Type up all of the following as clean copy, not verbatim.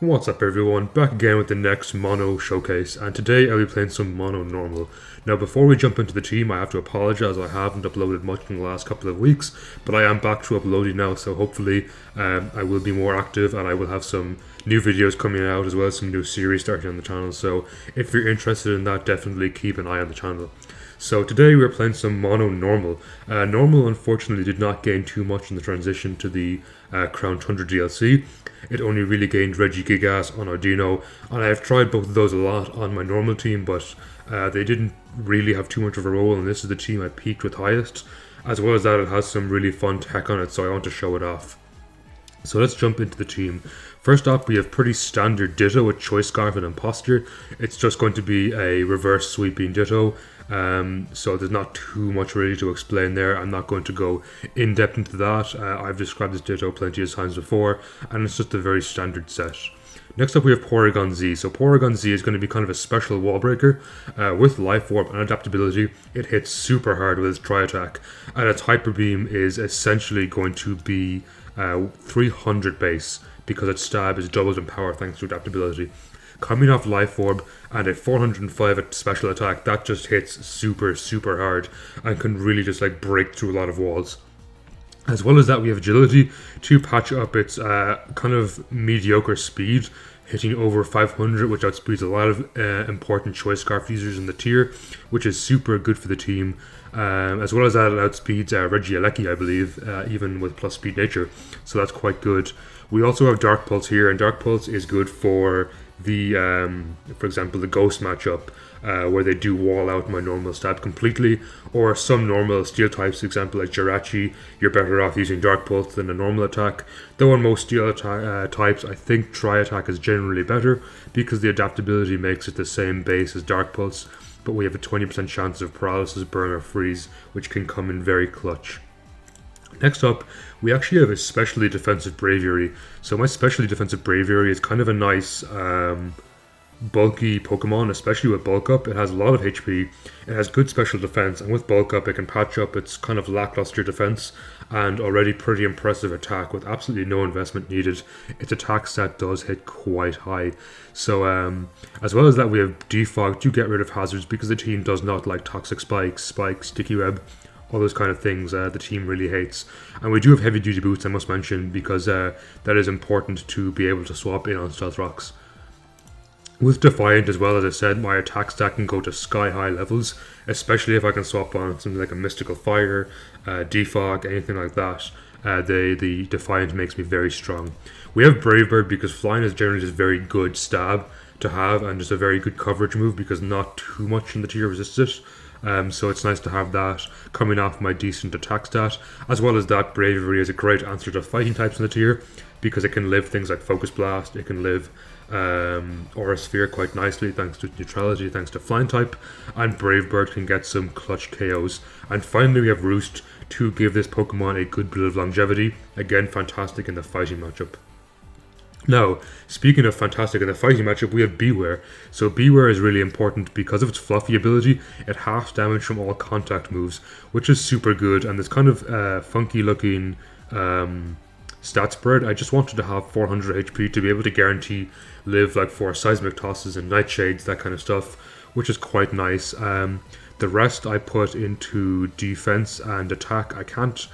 What's up everyone, back again with the next Mono showcase, and today I'll be playing some Mono Normal. Now before we jump into the team, I have to apologise, I haven't uploaded much in the last couple of weeks, but I am back to uploading now, so hopefully I will be more active and I will have some new videos coming out as well as some new series starting on the channel, so if you're interested in that, definitely keep an eye on the channel. So today we're playing some Mono Normal. Normal unfortunately did not gain too much in the transition to the Crown Tundra DLC. It only really gained Regigigas on Ardino, and I have tried both of those a lot on my normal team, but they didn't really have too much of a role, and this is the team I peaked with highest. As well as that, it has some really fun tech on it, so I want to show it off. So let's jump into the team. First up, we have pretty standard Ditto with Choice Scarf and Imposter. It's just going to be a reverse sweeping Ditto, so there's not too much really to explain there. I'm not going to go in depth into that. I've described this Ditto plenty of times before, and it's just a very standard set. Next up we have Porygon Z. So Porygon Z is going to be kind of a special wall breaker with Life Orb and adaptability. It hits super hard with its Tri-Attack, and its Hyper Beam is essentially going to be 300 base because its stab is doubled in power thanks to adaptability. Coming off Life Orb and a 405 special attack, that just hits super hard and can really just like break through a lot of walls. As well as that, we have agility to patch up its kind of mediocre speed, hitting over 500, which outspeeds a lot of important Choice Scarf users in the tier, which is super good for the team. As well as that, it outspeeds Regieleki, I believe, even with plus speed nature, so that's quite good. We also have Dark Pulse here, and Dark Pulse is good for the, for example, the Ghost matchup, where they do wall out my normal stab completely, or some normal steel types, for example like Jirachi, you're better off using Dark Pulse than a normal attack. Though on most steel types, I think Tri-Attack is generally better, because the adaptability makes it the same base as Dark Pulse, but we have a 20% chance of paralysis, burn, or freeze, which can come in very clutch. Next up, we actually have a specially defensive Braviary. So my specially defensive Braviary is kind of a nice bulky Pokemon, especially with Bulk Up. It has a lot of HP, it has good special defense, and with Bulk Up it can patch up its kind of lackluster defense and already pretty impressive attack with absolutely no investment needed. Its attack stat does hit quite high. So as well as that, we have Defog to get rid of hazards because the team does not like Toxic Spikes, Sticky Web, all those kind of things the team really hates. And we do have heavy duty boots, I must mention, because that is important to be able to swap in on Stealth Rocks. With Defiant as well, as I said, my attack stat can go to sky high levels, especially if I can swap on something like a Mystical Fire, Defog, anything like that. The Defiant makes me very strong. We have Brave Bird because flying is generally just very good stab to have, and just a very good coverage move because not too much in the tier resists it. So it's nice to have that coming off my decent attack stat. As well as that, Bravery is a great answer to fighting types in the tier because it can live things like Focus Blast, it can live Aura Sphere quite nicely thanks to neutrality, thanks to flying type, and Brave Bird can get some clutch KOs. And finally we have Roost to give this Pokemon a good bit of longevity, again fantastic in the fighting matchup. Now, speaking of fantastic in the fighting matchup, we have Beware. So Beware is really important because of its fluffy ability. It halves damage from all contact moves, which is super good, and this kind of funky looking stat spread. I just wanted to have 400 HP to be able to guarantee live like for Seismic Tosses and Nightshades, that kind of stuff, which is quite nice. The rest I put into defense and attack. I can't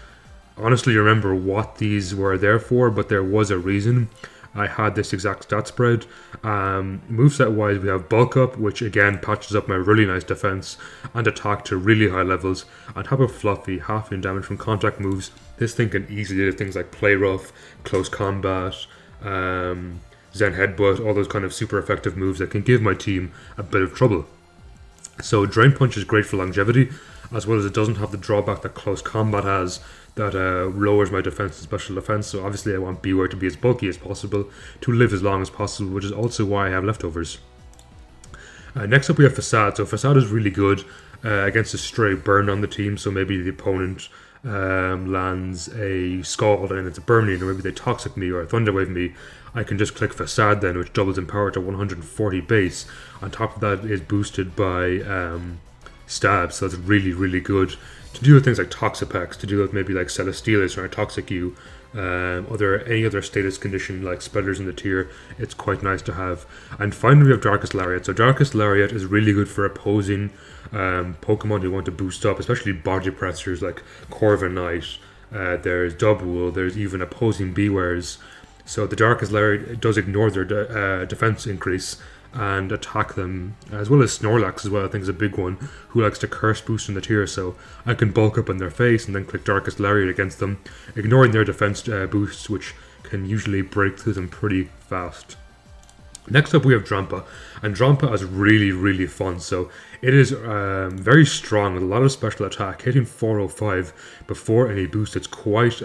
honestly remember what these were there for, but there was a reason I had this exact stat spread. Moveset wise, we have Bulk Up, which again patches up my really nice defense and attack to really high levels. On top of Fluffy, halving damage from contact moves, this thing can easily do things like Play Rough, Close Combat, Zen Headbutt, all those kind of super effective moves that can give my team a bit of trouble. So Drain Punch is great for longevity, as well as it doesn't have the drawback that Close Combat has, that lowers my defense and special defense. So obviously I want Beware to be as bulky as possible, to live as long as possible, which is also why I have leftovers. Next up we have Facade. So Facade is really good against a stray burn on the team, so maybe the opponent lands a Scald and it's a Burning, or maybe they Toxic me or Thunder Wave me. I can just click Facade then, which doubles in power to 140 base. On top of that is boosted by Stab, so that's really good to deal with things like Toxapex, to deal with maybe like Celesteelus or Toxicue, any other status condition like spiders in the tier. It's quite nice to have. And finally we have Darkest Lariat. So Darkest Lariat is really good for opposing Pokemon who want to boost up, especially body pressers like Corviknight. There's Dubwool, there's even opposing Bewares. So the Darkest Lariat does ignore their defense increase and attack them, as well as Snorlax as well, I think is a big one, who likes to curse boost in the tier, so I can bulk up on their face and then click Darkest Lariat against them, ignoring their defense boosts, which can usually break through them pretty fast. Next up we have Drampa, and Drampa is really fun. So it is very strong with a lot of special attack, hitting 405 before any boost. It's quite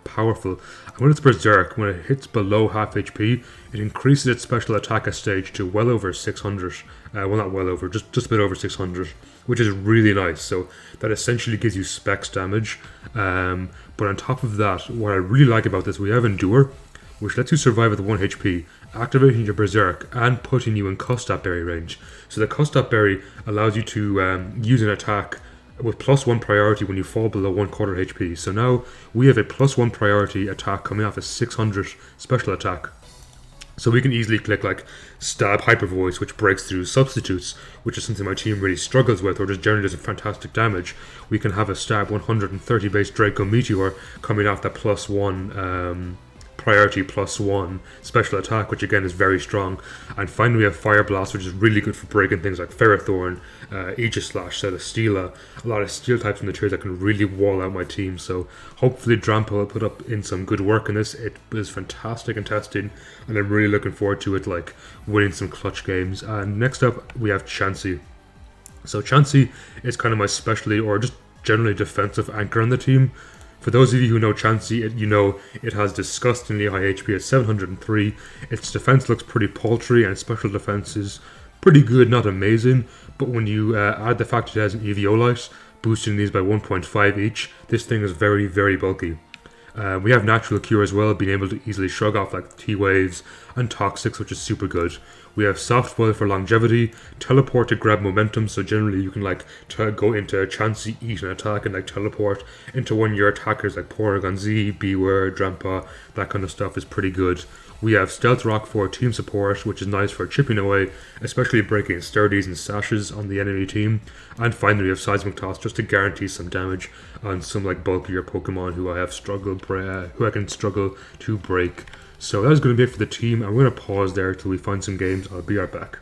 powerful. And when it's Berserk, when it hits below half HP, it increases its special attack a stage to well over 600. Well, not well over, just a bit over 600, which is really nice. So that essentially gives you specs damage. But on top of that, what I really like about this, we have Endure, which lets you survive with 1 HP, activating your Berserk and putting you in Custap Berry range. So the Custap Berry allows you to use an attack with +1 priority when you fall below 1/4 HP. So now we have a +1 priority attack coming off a 600 special attack. So we can easily click like Stab Hyper Voice, which breaks through substitutes, which is something my team really struggles with, or just generally does fantastic damage. We can have a Stab 130 base Draco Meteor coming off that +1 priority +1 special attack, which again is very strong. And finally we have Fire Blast, which is really good for breaking things like Ferrothorn, Aegislash, Celesteela, a lot of steel types in the tier that can really wall out my team. So hopefully Drampa will put up in some good work in this. It is fantastic in testing, and I'm really looking forward to it, like winning some clutch games. And next up we have Chansey. So Chansey is kind of my specialty, or just generally defensive anchor on the team. For those of you who know Chansey, you know it has disgustingly high HP at 703. Its defense looks pretty paltry, and special defense is pretty good, not amazing. But when you add the fact it has an Eviolite, boosting these by 1.5 each, this thing is very bulky. We have Natural Cure as well, being able to easily shrug off like T-Waves and Toxics, which is super good. We have Soft Boil for longevity, Teleport to grab momentum, so generally you can like go into Chansey, eat an attack, and like teleport into one of your attackers like Porygon Z, Bewear, Drampa. That kind of stuff is pretty good. We have Stealth Rock for team support, which is nice for chipping away, especially breaking sturdies and sashes on the enemy team. And finally we have Seismic Toss, just to guarantee some damage on some like bulkier Pokemon who I can struggle to break. So that is going to be it for the team. I'm going to pause there till we find some games. I'll be right back.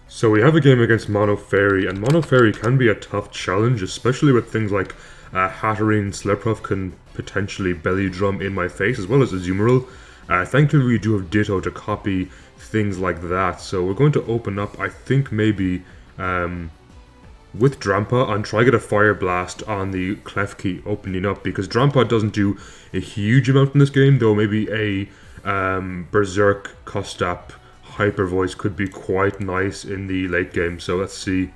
So we have a game against Mono Fairy, and Mono Fairy can be a tough challenge, especially with things like Hatterene. Slurpuff can potentially belly drum in my face, as well as Azumarill. Thankfully we do have Ditto to copy things like that. So we're going to open up, I think maybe with Drampa, and try to get a Fire Blast on the Klefki opening up, because Drampa doesn't do a huge amount in this game, though maybe a Berserk Custap Hyper Voice could be quite nice in the late game. So let's see.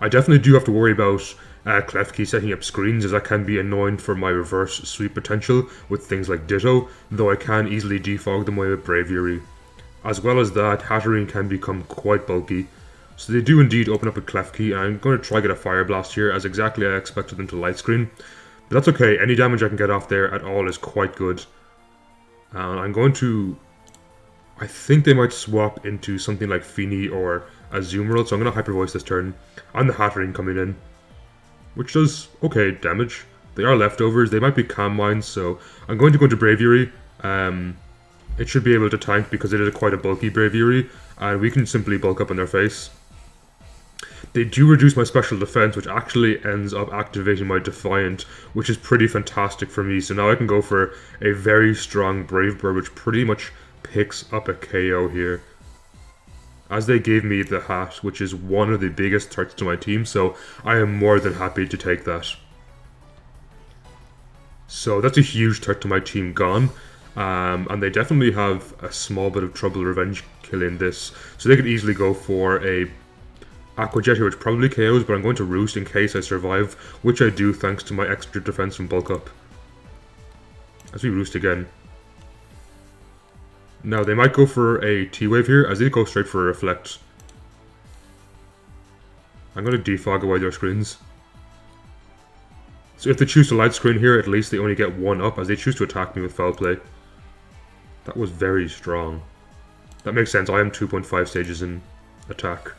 I definitely do have to worry about Klefki setting up screens, as that can be annoying for my reverse sweep potential with things like Ditto, though I can easily defog them away with Braviary. As well as that, Hatterene can become quite bulky. So they do indeed open up with Klefki, and I'm going to try get a Fire Blast here, as exactly I expected them to light screen. But that's okay, any damage I can get off there at all is quite good. I'm going to... I think they might swap into something like Feeny or Azumarill, so I'm going to Hyper Voice this turn. On the Hatterene coming in, which does okay damage. They are leftovers, they might be Calm Minds, so I'm going to go into Braviary. It should be able to tank because it is quite a bulky Braviary, and we can simply bulk up on their face. They do reduce my special defense, which actually ends up activating my Defiant, which is pretty fantastic for me. So now I can go for a very strong Brave Bird, which pretty much picks up a KO here. As they gave me the hat, which is one of the biggest threats to my team, so I am more than happy to take that. So that's a huge threat to my team gone. And they definitely have a small bit of trouble revenge killing this. So they could easily go for a Aqua Jet here, which probably KOs, but I'm going to Roost in case I survive, which I do thanks to my extra defense from Bulk Up. As we Roost again. Now they might go for a T-Wave here, as they go straight for a Reflect. I'm going to defog away their screens. So if they choose to light screen here, at least they only get 1 up as they choose to attack me with foul play. That was very strong. That makes sense, I am 2.5 stages in attack.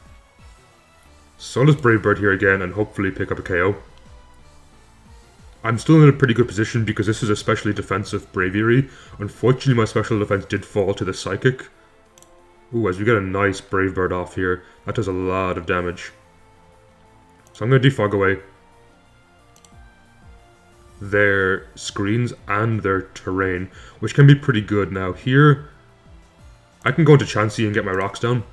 So let's Brave Bird here again and hopefully pick up a KO. I'm still in a pretty good position because this is especially defensive Braviary. Unfortunately, my special defense did fall to the Psychic. Ooh, as we get a nice Brave Bird off here, that does a lot of damage. So I'm going to defog away their screens and their terrain, which can be pretty good. Now here, I can go into Chansey and get my rocks down.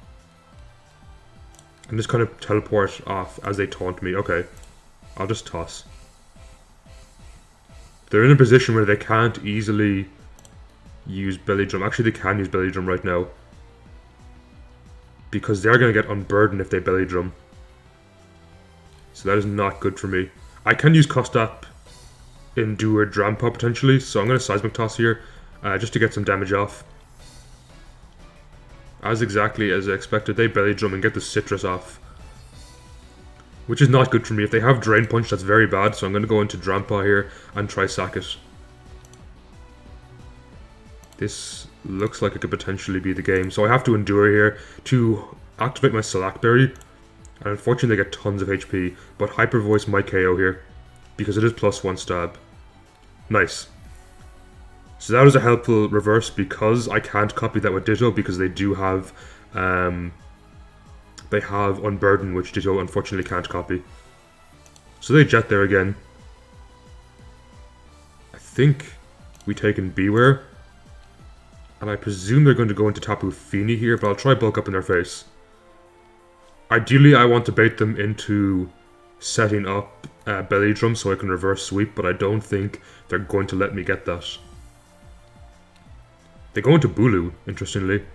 And just kind of teleport off as they taunt me. Okay, I'll just toss. They're in a position where they can't easily use Belly Drum. Actually, they can use Belly Drum right now, because they're going to get unburdened if they Belly Drum. So that is not good for me. I can use Kostap Endure Drampa potentially, so I'm going to Seismic Toss here, just to get some damage off. As exactly as I expected, they Belly Drum and get the Citrus off, which is not good for me. If they have Drain Punch, that's very bad, so I'm going to go into Drampa here and try sack it. This looks like it could potentially be the game, so I have to Endure here to activate my Slack Berry, and unfortunately they get tons of HP, but Hyper Voice might KO here, because it is +1 stab. Nice. So that was a helpful reverse because I can't copy that with Ditto because they do have Unburden, which Ditto unfortunately can't copy. So they jet there again. I think we take in Beware. And I presume they're going to go into Tapu Fini here, but I'll try bulk up in their face. Ideally, I want to bait them into setting up Belly Drum so I can reverse sweep, but I don't think they're going to let me get that. They go into Bulu, interestingly.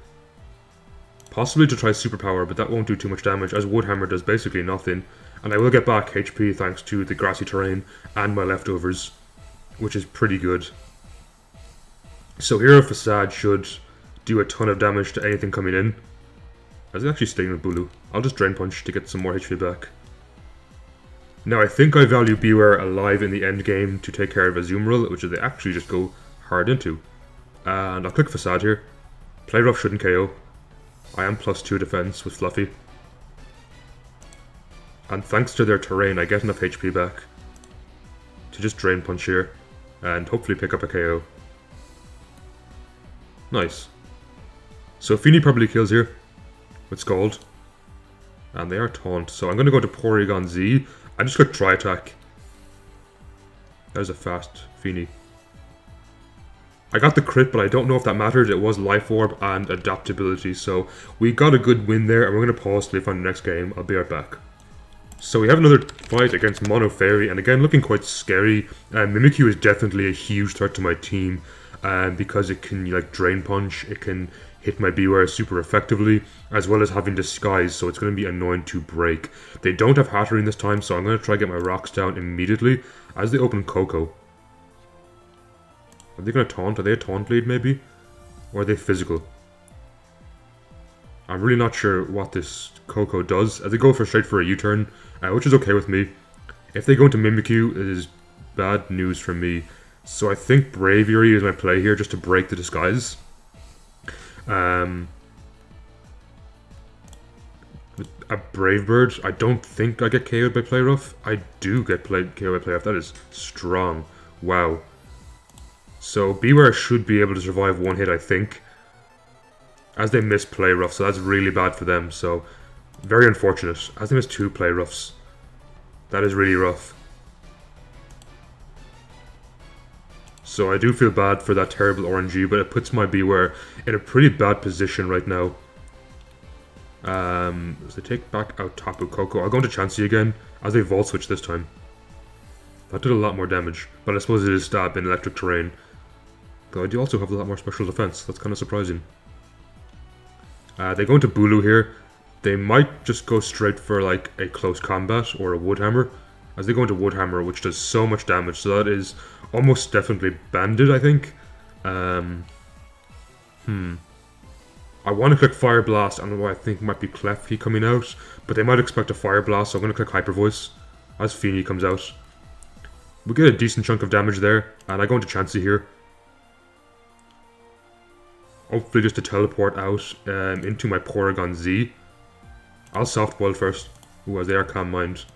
Possibly to try Superpower, but that won't do too much damage, as Woodhammer does basically nothing. And I will get back HP thanks to the grassy terrain and my leftovers, which is pretty good. So Hero Facade should do a ton of damage to anything coming in. I was actually staying with Bulu. I'll just Drain Punch to get some more HP back. Now I think I value Beware alive in the end game to take care of Azumarill, which they actually just go hard into. And I'll click Facade here. Play Rough shouldn't KO. I am +2 defense with Fluffy. And thanks to their terrain, I get enough HP back to just Drain Punch here and hopefully pick up a KO. Nice. So Fini probably kills here with Scald. And they are Taunt, so I'm going to go to Porygon Z. I just click Tri Attack. That was a fast Fini. I got the crit, but I don't know if that mattered. It was Life Orb and Adaptability, so we got a good win there, and we're going to pause till we find the next game. I'll be right back. So we have another fight against Mono Fairy, and again, looking quite scary. Mimikyu is definitely a huge threat to my team, because it can like Drain Punch, it can hit my Beware super effectively, as well as having Disguise, so it's going to be annoying to break. They don't have Hatterene this time, so I'm going to try to get my rocks down immediately as they open Coco. Are they going to taunt? Are they a taunt lead maybe? Or are they physical? I'm really not sure what this Coco does. As they go straight for a U-turn, which is okay with me. If they go into Mimikyu, it is bad news for me. So I think Braviary is my play here just to break the Disguise. With a Brave Bird, I don't think I get KO'd by Play Rough. I do get KO'd by Play Rough. That is strong. Wow. So Beware should be able to survive one hit, I think, as they miss Play Rough, so that's really bad for them. So very unfortunate. As they miss 2 Play Roughs, that is really rough. So I do feel bad for that terrible RNG, but it puts my Beware in a pretty bad position right now. As they take back out Tapu Koko, I'll go into Chansey again as they Volt Switch this time. That did a lot more damage, but I suppose it is stab in electric terrain. Though I do also have a lot more special defense, that's kind of surprising. They go into Bulu here. They might just go straight for like a close combat or a Woodhammer. As they go into Woodhammer, which does so much damage, so that is almost definitely banded, I think. I want to click Fire Blast, and what I think might be Klefki coming out, but they might expect a Fire Blast, so I'm going to click Hyper Voice as Fini comes out. We get a decent chunk of damage there, and I go into Chansey here. Hopefully just to teleport out into my Porygon Z. I'll Soft Boil first. Ooh, as they are Calm Mind.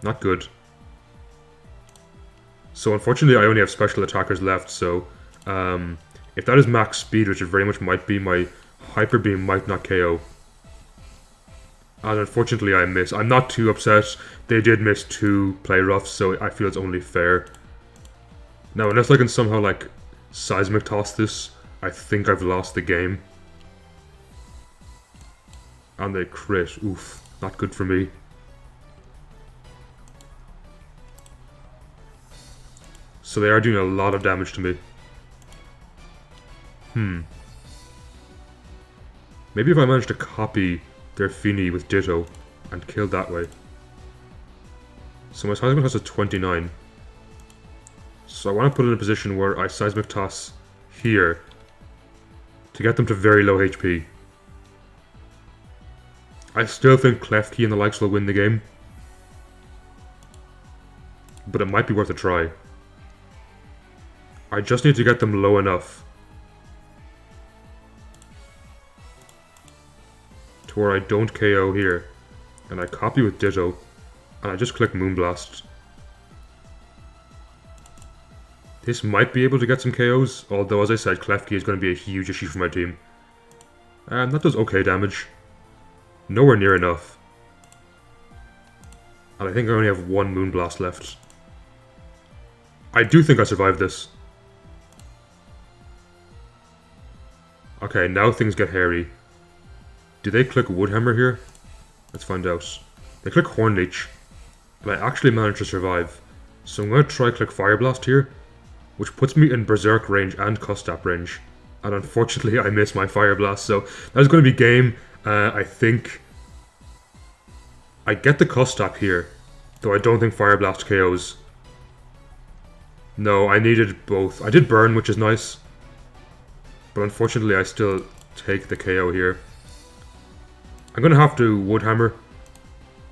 Not good. So unfortunately I only have special attackers left, so if that is max speed, which it very much might be, my Hyper Beam might not KO. And unfortunately I miss. I'm not too upset. They did miss 2 play roughs, so I feel it's only fair. Now unless I can somehow like Seismic Toss this, I think I've lost the game. And they crit. Oof. Not good for me. So they are doing a lot of damage to me. Maybe if I manage to copy their Feeny with Ditto and kill that way. So my Seismic Toss is 29. So I want to put it in a position where I Seismic Toss here to get them to very low HP. I still think Klefki and the likes will win the game. But it might be worth a try. I just need to get them low enough to where I don't KO here. And I copy with Ditto. And I just click Moonblast. This might be able to get some KOs, although as I said, Klefki is going to be a huge issue for my team. And that does okay damage. Nowhere near enough. And I think I only have 1 Moonblast left. I do think I survived this. Okay, now things get hairy. Do they click Woodhammer here? Let's find out. They click Horn Leech. And I actually managed to survive. So I'm going to try click Fire Blast here, which puts me in Berserk range and Custap range. And unfortunately I missed my Fire Blast, so that's going to be game. I think I get the Custap here, though I don't think Fire Blast KOs. No, I needed both. I did burn, which is nice. But unfortunately I still take the KO here. I'm going to have to Woodhammer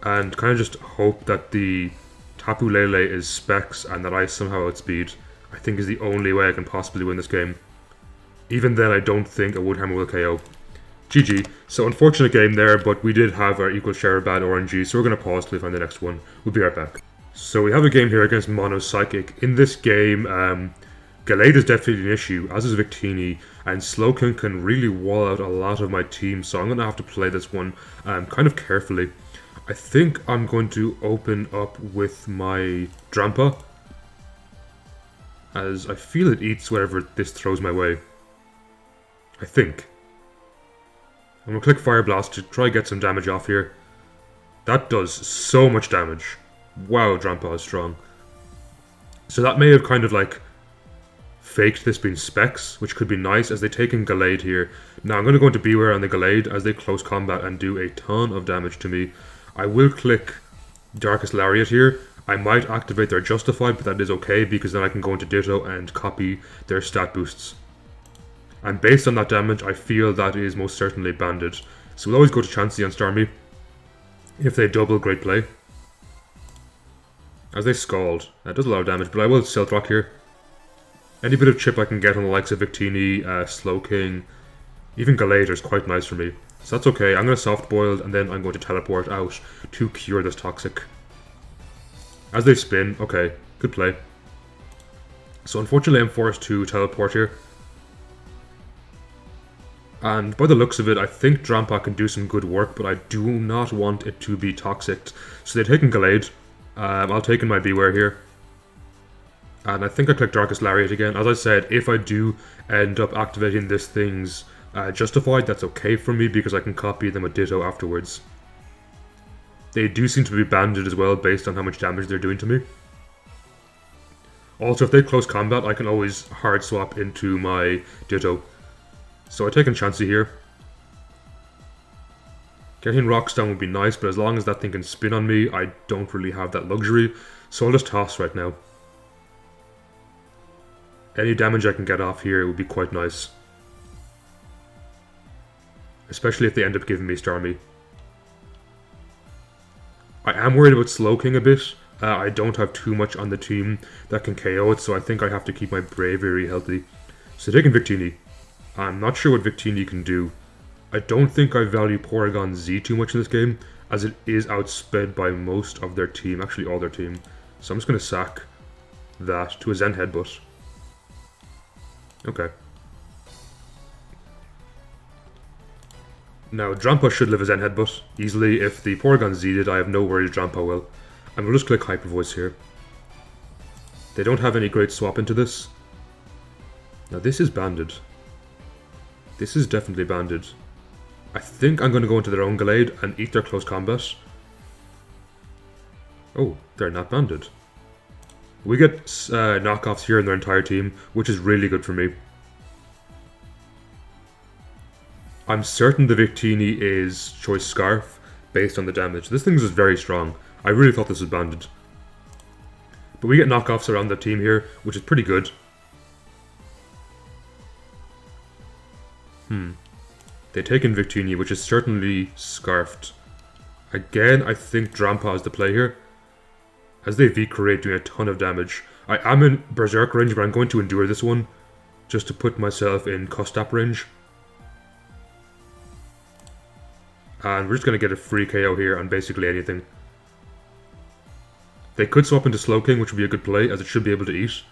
and kind of just hope that the Tapu Lele is Specs and that I somehow outspeed. I think is the only way I can possibly win this game. Even then I don't think a Woodhammer will KO. GG. So unfortunate game there, but we did have our equal share of bad RNG, so we're going to pause till we find the next one. We'll be right back. So we have a game here against Mono Psychic. In this game, Gallade is definitely an issue, as is Victini, and Slowking can really wall out a lot of my team, so I'm going to have to play this one kind of carefully. I think I'm going to open up with my Drampa, as I feel it eats whatever this throws my way. I think. I'm going to click Fire Blast to try get some damage off here. That does so much damage. Wow, Drampa is strong. So that may have kind of like faked this being Specs, which could be nice as they take in Gallade here. Now I'm going to go into Beware on the Gallade as they close combat and do a ton of damage to me. I will click Darkest Lariat here. I might activate their Justified, but that is okay because then I can go into Ditto and copy their stat boosts. And based on that damage, I feel that is most certainly banded. So we'll always go to Chansey and Starmie. If they double, great play. As they Scald. That does a lot of damage, but I will Stealth Rock here. Any bit of chip I can get on the likes of Victini, Slowking, even Gallade is quite nice for me. So that's okay. I'm going to Soft Boil and then I'm going to Teleport out to cure this Toxic. As they spin, okay, good play. So unfortunately I'm forced to Teleport here. And by the looks of it, I think Drampa can do some good work, but I do not want it to be toxic. So they've taken Gallade. I'll take in my Beware here. And I think I click Darkest Lariat again. As I said, if I do end up activating this thing's Justified, that's okay for me because I can copy them with Ditto afterwards. They do seem to be banded as well based on how much damage they're doing to me. Also, if they close combat, I can always hard swap into my Ditto. So I take in Chansey here. Getting Rocks down would be nice, but as long as that thing can spin on me, I don't really have that luxury. So I'll just toss right now. Any damage I can get off here would be quite nice. Especially if they end up giving me Starmie. I am worried about Slowking a bit, I don't have too much on the team that can KO it, so I think I have to keep my Braviary healthy. So taking Victini. I'm not sure what Victini can do. I don't think I value Porygon Z too much in this game, as it is outsped by most of their team, actually all their team. So I'm just going to sack that to a Zen Headbutt. Okay. Now, Drampa should live a Zen Headbutt easily. If the Porygon Z did, I have no worries Drampa will. And we'll just click Hyper Voice here. They don't have any great swap into this. Now, this is banded. This is definitely banded. I think I'm going to go into their own Gallade and eat their close combat. Oh, they're not banded. We get knockoffs here in their entire team, which is really good for me. I'm certain the Victini is Choice Scarf based on the damage. This thing is very strong. I really thought this was banded. But we get knockoffs around the team here, which is pretty good. They take in Victini, which is certainly Scarfed. Again, I think Drampa is the play here, as they V-Create doing a ton of damage. I am in Berserk range, but I'm going to endure this one, just to put myself in Custap range. And we're just going to get a free KO here on basically anything. They could swap into Slowking, which would be a good play, as it should be able to eat.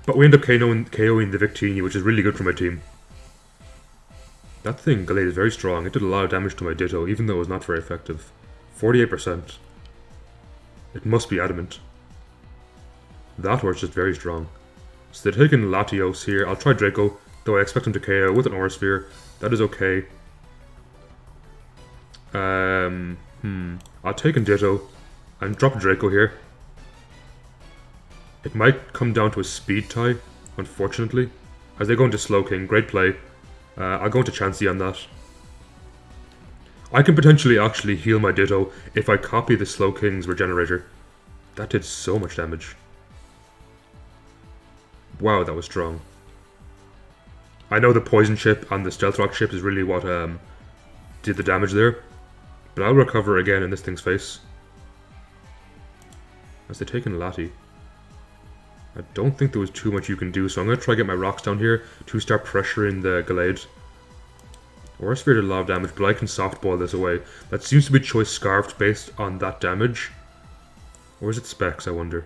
But we end up KOing the Victini, which is really good for my team. That thing, Gallade, is very strong. It did a lot of damage to my Ditto, even though it was not very effective. 48%. It must be adamant. That or it's just very strong. So they're taking Latios here. I'll try Draco, though I expect him to KO with an Aura Sphere. That is okay. I'll take a Ditto and drop Draco here. It might come down to a speed tie, unfortunately. As they go into Slowking, great play. I'll go into Chansey on that. I can potentially actually heal my Ditto if I copy the Slowking's Regenerator. That did so much damage. Wow, that was strong. I know the Poison Chip and the Stealth Rock Chip is really what did the damage there. But I'll recover again in this thing's face. As they take in Lati. I don't think there was too much you can do, so I'm going to try to get my rocks down here to start pressuring the Gallade. Aura Sphere did a lot of damage, but I can softball this away. That seems to be Choice Scarfed based on that damage. Or is it Specs, I wonder?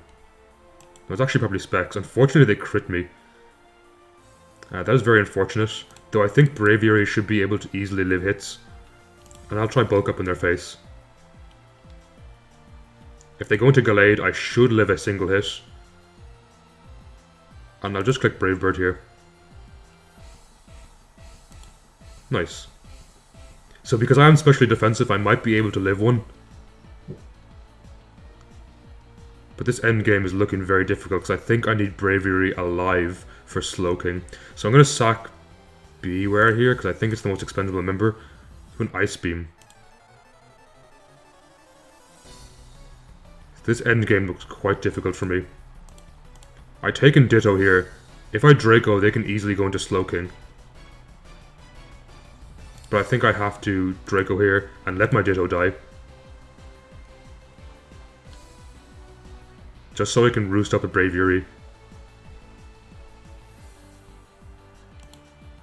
No, it's actually probably Specs. Unfortunately, they crit me. That is very unfortunate, though I think Braviary should be able to easily live hits. And I'll try Bulk Up in their face. If they go into Gallade, I should live a single hit. And I'll just click Brave Bird here. Nice. So because I am specially defensive, I might be able to live one. But this end game is looking very difficult because I think I need Braviary alive for Slowking. So I'm going to sack Beware here because I think it's the most expendable member. To an Ice Beam. This end game looks quite difficult for me. I take in Ditto here. If I Draco, they can easily go into Slowking. But I think I have to Draco here and let my Ditto die. Just so I can roost up a Braviary.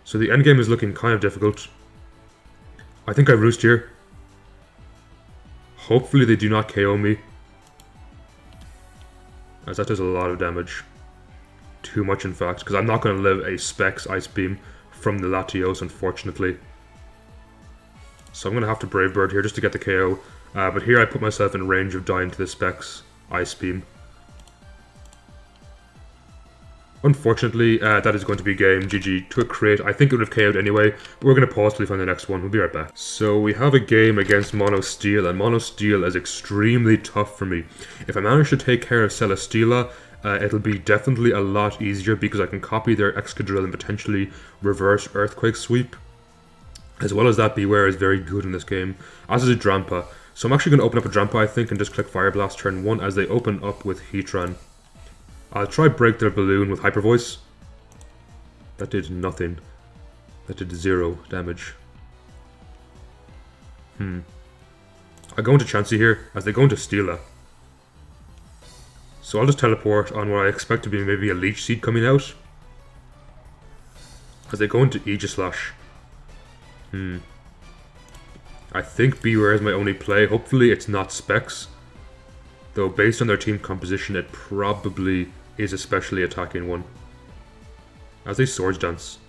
So the endgame is looking kind of difficult. I think I roost here. Hopefully they do not KO me. As that does a lot of damage. Too much in fact, because I'm not going to live a Specs Ice Beam from the Latios, unfortunately. So I'm going to have to Brave Bird here just to get the KO. But here I put myself in range of dying to the Specs Ice Beam. Unfortunately, that is going to be game. GG to a crit. I think it would have KO'd anyway, but we're going to pause till we find the next one. We'll be right back. So we have a game against Mono Steel, and Mono Steel is extremely tough for me. If I manage to take care of Celesteela, it'll be definitely a lot easier because I can copy their Excadrill and potentially reverse Earthquake Sweep. As well as that, Beware is very good in this game, as is Drampa. So I'm actually going to open up a Drampa, I think, and just click Fire Blast turn 1 as they open up with Heatran. I'll try Break Their Balloon with Hyper Voice. That did nothing. That did 0 damage. I go into Chansey here, as they go into Steela. So I'll just teleport on what I expect to be maybe a Leech Seed coming out. As they go into Aegislash. I think Beware is my only play. Hopefully it's not Specs. Though based on their team composition, it probably is a specially attacking one. As they Swords Dance.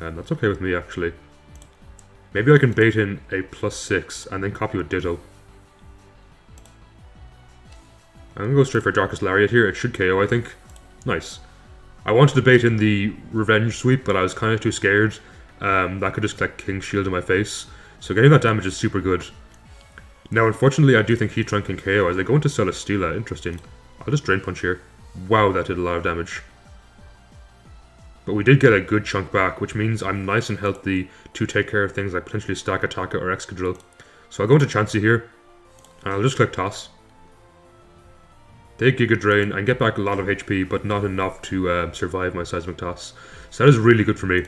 And that's okay with me, actually. Maybe I can bait in a +6 and then copy with Ditto. I'm going to go straight for Darkest Lariat here. It should KO, I think. Nice. I wanted to bait in the Revenge Sweep, but I was kind of too scared. That could just collect King Shield in my face. So getting that damage is super good. Now, unfortunately, I do think Heatran can KO as they go into Celesteela. Interesting. I'll just Drain Punch here. Wow, that did a lot of damage. But we did get a good chunk back, which means I'm nice and healthy to take care of things like potentially Stack Attacker or Excadrill. So I'll go into Chansey here, and I'll just click Toss. Take Giga Drain and get back a lot of HP, but not enough to survive my Seismic Toss. So that is really good for me.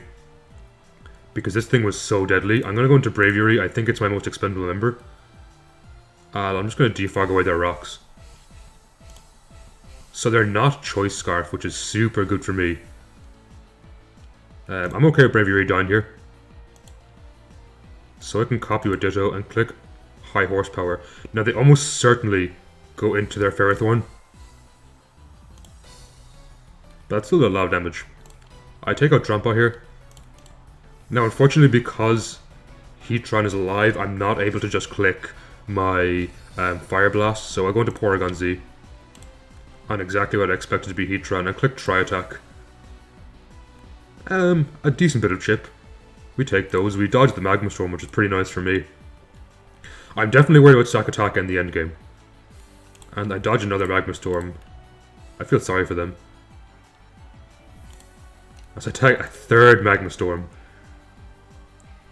Because this thing was so deadly. I'm going to go into Braviary. I think it's my most expendable member. I'm just going to defog away their rocks. So they're not Choice Scarf, which is super good for me. I'm okay with Braviary down here. So I can copy with Ditto and click High Horsepower. Now they almost certainly go into their Ferrothorn. That's still a lot of damage. I take out Drampa here. Now unfortunately, because Heatran is alive, I'm not able to just click my Fire Blast. So I go into Porygon Z. On exactly what I expected to be Heatran and click Tri Attack. A decent bit of chip. We take those. We dodge the Magma Storm, which is pretty nice for me. I'm definitely worried about Stack Attack in the end game. And I dodge another Magma Storm. I feel sorry for them. As I take a third Magma Storm.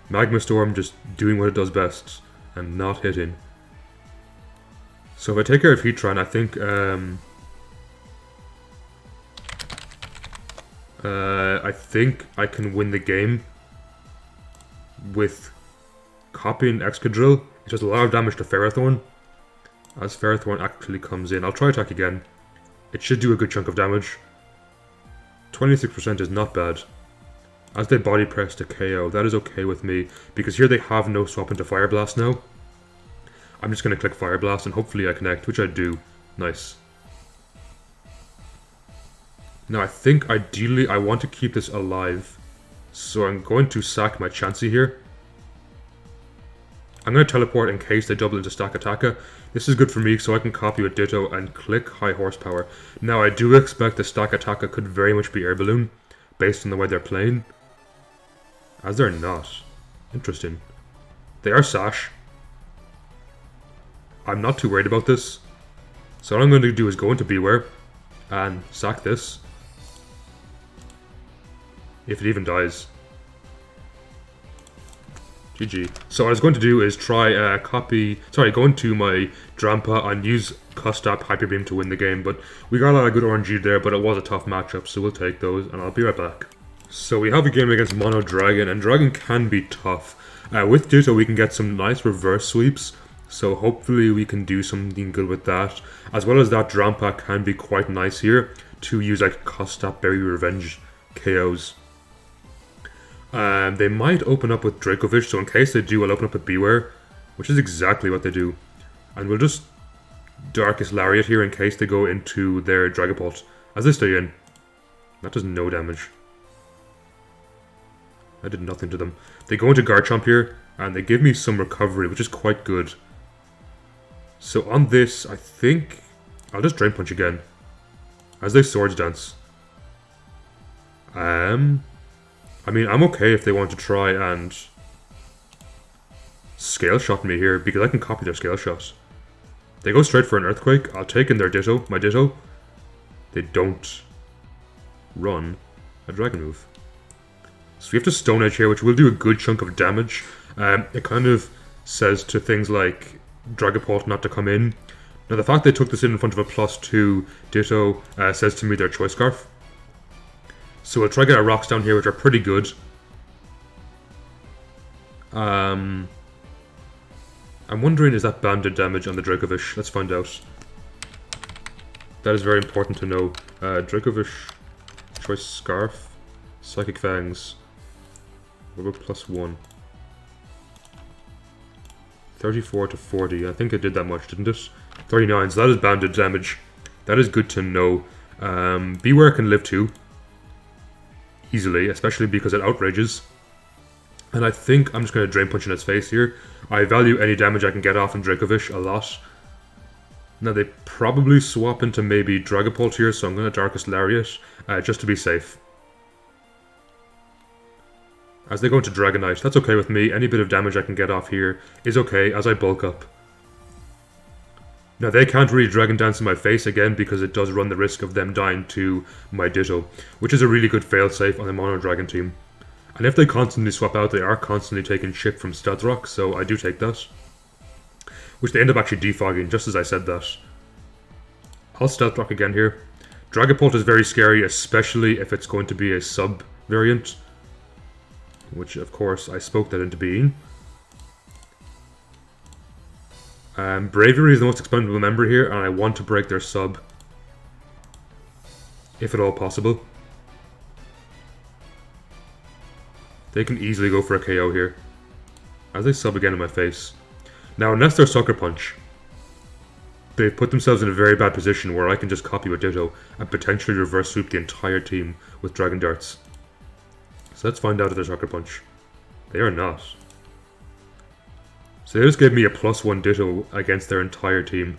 Magma Storm just doing what it does best and not hitting. So if I take care of Heatran, I think I can win the game with copying Excadrill. It does a lot of damage to Ferrothorn. As Ferrothorn actually comes in, I'll try attack again. It should do a good chunk of damage. 26% is not bad. As they body press to KO, that is okay with me, because here they have no swap into Fire Blast now. I'm just going to click Fire Blast and hopefully I connect, which I do. Nice. Now I think ideally I want to keep this alive, so I'm going to sack my Chansey here. I'm going to teleport in case they double into Stack Attacker. This is good for me, so I can copy with Ditto and click High Horsepower. Now I do expect the Stack Attacker could very much be Air Balloon, based on the way they're playing. As they're not. Interesting. They are Sash. I'm not too worried about this. So what I'm going to do is go into Beware and sack this. If it even dies. GG. So what I was going to do is try go into my Drampa and use Custap Hyper Beam to win the game, but we got a lot of good RNG there, but it was a tough matchup, so we'll take those, and I'll be right back. So we have a game against Mono Dragon, and Dragon can be tough. With Ditto we can get some nice reverse sweeps, so hopefully we can do something good with that. As well as that, Drampa can be quite nice here to use like Custap Berry Revenge KOs. They might open up with Dracovish, so in case they do, I'll open up with Beware, which is exactly what they do. And we'll just Darkest Lariat here in case they go into their Dragapult. As they stay in, that does no damage. I did nothing to them. They go into Garchomp here, and they give me some recovery, which is quite good. So on this, I think I'll just Drain Punch again. As they Swords Dance. I mean, I'm okay if they want to try and Scale Shot me here, because I can copy their Scale Shot. They go straight for an Earthquake. I'll take in their Ditto, my Ditto. They don't run a Dragon move. So we have to Stone Edge here, which will do a good chunk of damage. It kind of says to things like Dragapult not to come in. Now the fact they took this in front of a +2 Ditto says to me they're Choice Scarf. So we'll try to get our rocks down here, which are pretty good. I'm wondering, is that banded damage on the Dracovish? Let's find out. That is very important to know. Dracovish, Choice Scarf, Psychic Fangs. What about +1? 34 to 40. I think it did that much, didn't it? 39, so that is bounded damage. That is good to know. Beware can live too. Easily, especially because it outrages. And I think I'm just going to Drain Punch in its face here. I value any damage I can get off in Dracovish a lot. Now they probably swap into maybe Dragapult here, so I'm going to Darkest Lariat, just to be safe. As they go into Dragonite, that's okay with me. Any bit of damage I can get off here is okay as I bulk up. Now they can't really Dragon Dance in my face again because it does run the risk of them dying to my Ditto, which is a really good failsafe on the Mono Dragon team. And if they constantly swap out, they are constantly taking shit from Stealth Rock, so I do take that. Which they end up actually defogging, just as I said that. I'll Stealth Rock again here. Dragapult is very scary, especially if it's going to be a sub variant. Which, of course, I spoke that into being. Bravery is the most expendable member here, and I want to break their sub. If at all possible. They can easily go for a KO here. As they sub again in my face. Now, unless they're Sucker Punch, they've put themselves in a very bad position where I can just copy with Ditto and potentially reverse sweep the entire team with Dragon Darts. So let's find out if they're Sucker Punch. They are not. So they just gave me a +1 Ditto against their entire team.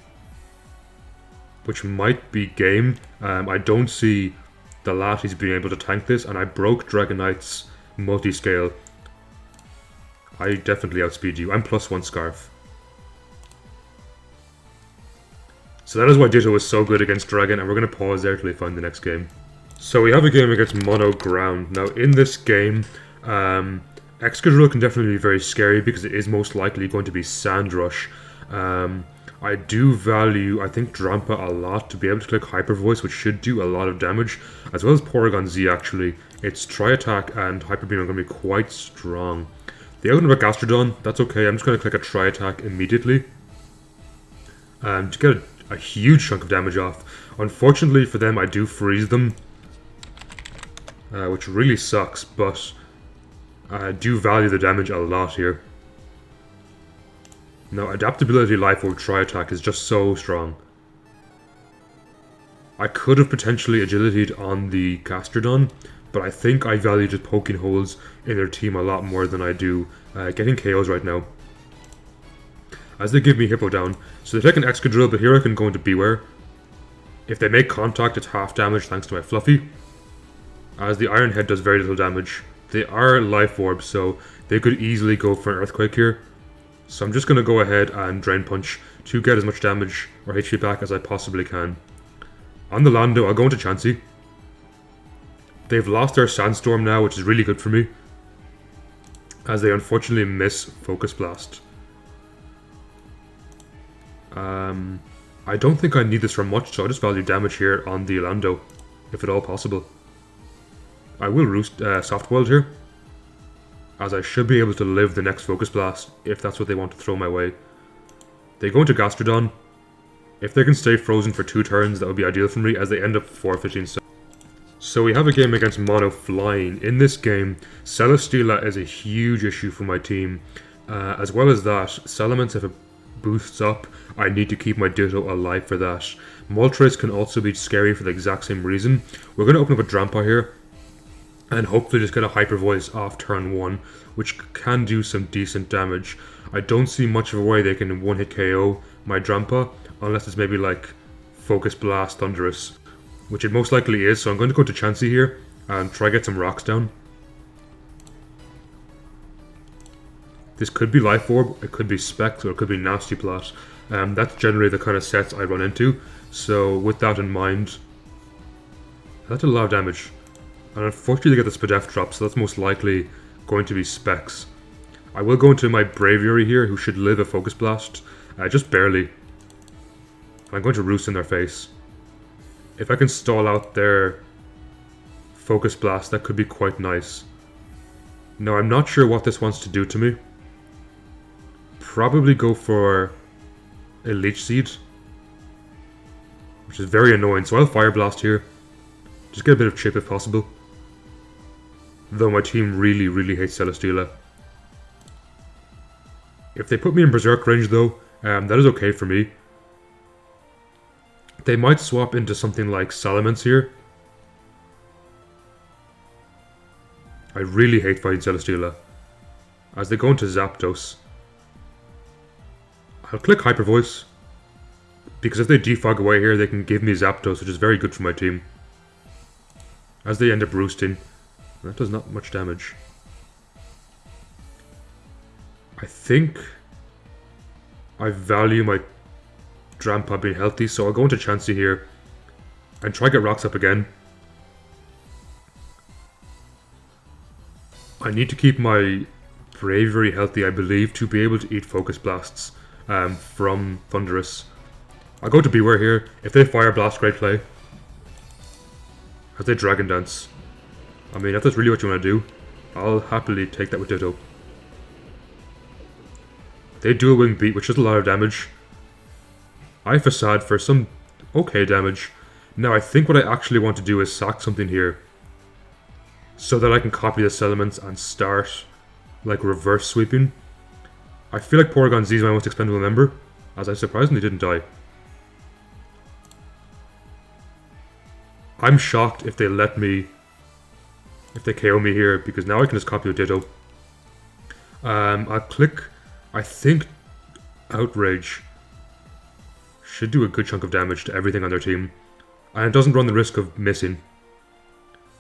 Which might be game. I don't see the Latias being able to tank this, and I broke Dragonite's multi-scale. I definitely outspeed you. I'm +1 Scarf. So that is why Ditto is so good against Dragon, and we're going to pause there till we find the next game. So we have a game against Mono Ground. Now in this game, Excadrill can definitely be very scary because it is most likely going to be Sand Rush. I do value, I think, Drampa a lot to be able to click Hyper Voice, which should do a lot of damage, as well as Porygon Z actually. Its Tri-Attack and Hyper Beam are going to be quite strong. The other one about Gastrodon, that's okay, I'm just going to click a Tri-Attack immediately. To get a huge chunk of damage off. Unfortunately for them, I do freeze them, which really sucks, but I do value the damage a lot here. Now, Adaptability Life Orb Tri-Attack is just so strong. I could have potentially Agility'd on the Gastrodon, but I think I value just poking holes in their team a lot more than I do getting KOs right now. As they give me Hippo down. So they take an Excadrill, but here I can go into Beware. If they make contact, it's half damage thanks to my Fluffy. As the Iron Head does very little damage. They are Life Orbs, so they could easily go for an Earthquake here. So I'm just going to go ahead and Drain Punch to get as much damage or HP back as I possibly can. On the Lando, I'll go into Chansey. They've lost their Sandstorm now, which is really good for me, as they unfortunately miss Focus Blast. I don't think I need this for much, so I'll just value damage here on the Lando, if at all possible. I will Roost Soft World here, as I should be able to live the next Focus Blast, if that's what they want to throw my way. They go into Gastrodon. If they can stay frozen for 2 turns, that would be ideal for me, as they end up forfeiting. So we have a game against Mono Flying. In this game, Celesteela is a huge issue for my team. As well as that, Salamence, if it boosts up, I need to keep my Ditto alive for that. Moltres can also be scary for the exact same reason. We're going to open up a Drampa here, and hopefully just get a Hyper Voice off turn 1, which can do some decent damage. I don't see much of a way they can one-hit KO my Drampa, unless it's maybe like Focus Blast Thunderous, which it most likely is, so I'm going to go to Chansey here and try get some rocks down. This could be Life Orb, it could be Specs, or it could be Nasty Plot. That's generally the kind of sets I run into, so with that in mind, that's a lot of damage. And unfortunately they get the Spadef drop, so that's most likely going to be Specs. I will go into my Braviary here, who should live a Focus Blast, just barely. I'm going to Roost in their face. If I can stall out their Focus Blast, that could be quite nice. Now, I'm not sure what this wants to do to me. Probably go for a Leech Seed. which is very annoying. So I'll Fire Blast here. Just get a bit of chip if possible. Though my team really, really hates Celesteela. If they put me in Berserk range though, that is okay for me. They might swap into something like Salamence here. I really hate fighting Celesteela. As they go into Zapdos, I'll click Hyper Voice. Because if they defog away here, they can give me Zapdos, which is very good for my team. As they end up roosting, that does not much damage. I think I value my Drampa being healthy, so I'll go into Chansey here and try get rocks up again. I need to keep my Bravery healthy, I believe, to be able to eat Focus Blasts from Thundurus. I'll go to Beware here. If they Fire Blast, great play. As they Dragon Dance. I mean, if that's really what you want to do, I'll happily take that with Ditto. They Dual Wing Beat, which is a lot of damage. I Facade for some okay damage. Now, I think what I actually want to do is sack something here, so that I can copy the Salamence and start, like, reverse sweeping. I feel like Porygon Z is my most expendable member, as I surprisingly didn't die. I'm shocked if they let me, if they KO me here, because now I can just copy a Ditto. I'll click, I think Outrage should do a good chunk of damage to everything on their team, and it doesn't run the risk of missing.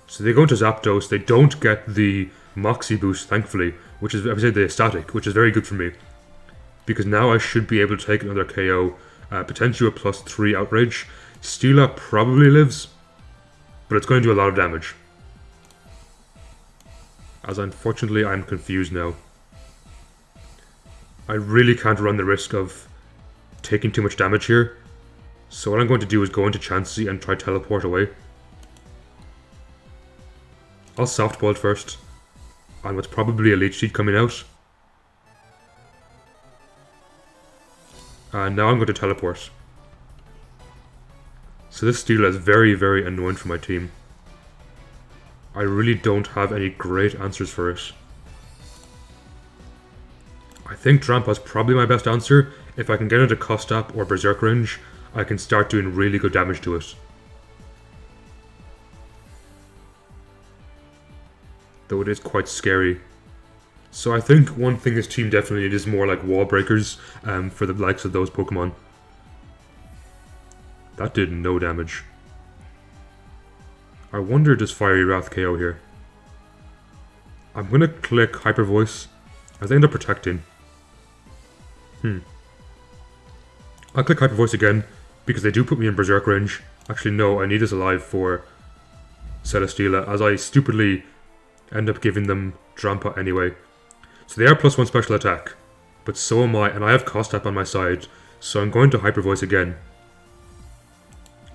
So they go into Zapdos, they don't get the Moxie boost, thankfully, which is, I would say, the static, which is very good for me. Because now I should be able to take another KO, potentially a +3 Outrage. Steela probably lives, but it's going to do a lot of damage. As unfortunately I'm confused now. I really can't run the risk of taking too much damage here. So what I'm going to do is go into Chansey and try teleport away. I'll Soft Bolt first, and what's probably a Leech Seed coming out. And now I'm going to teleport. So this Steela is very, very annoying for my team. I really don't have any great answers for it. I think Drampa is probably my best answer. If I can get into Custap or Berserk range, I can start doing really good damage to it. Though it is quite scary. So I think one thing this team definitely needs is more like wall breakers for the likes of those Pokemon. That did no damage. I wonder, does Fiery Wrath KO here? I'm gonna click Hyper Voice as they end up protecting. I'll click Hyper Voice again because they do put me in Berserk range. Actually no, I need this alive for Celesteela, as I stupidly end up giving them Drampa anyway. So they are +1 special attack, but so am I, and I have Costap on my side, so I'm going to Hyper Voice again.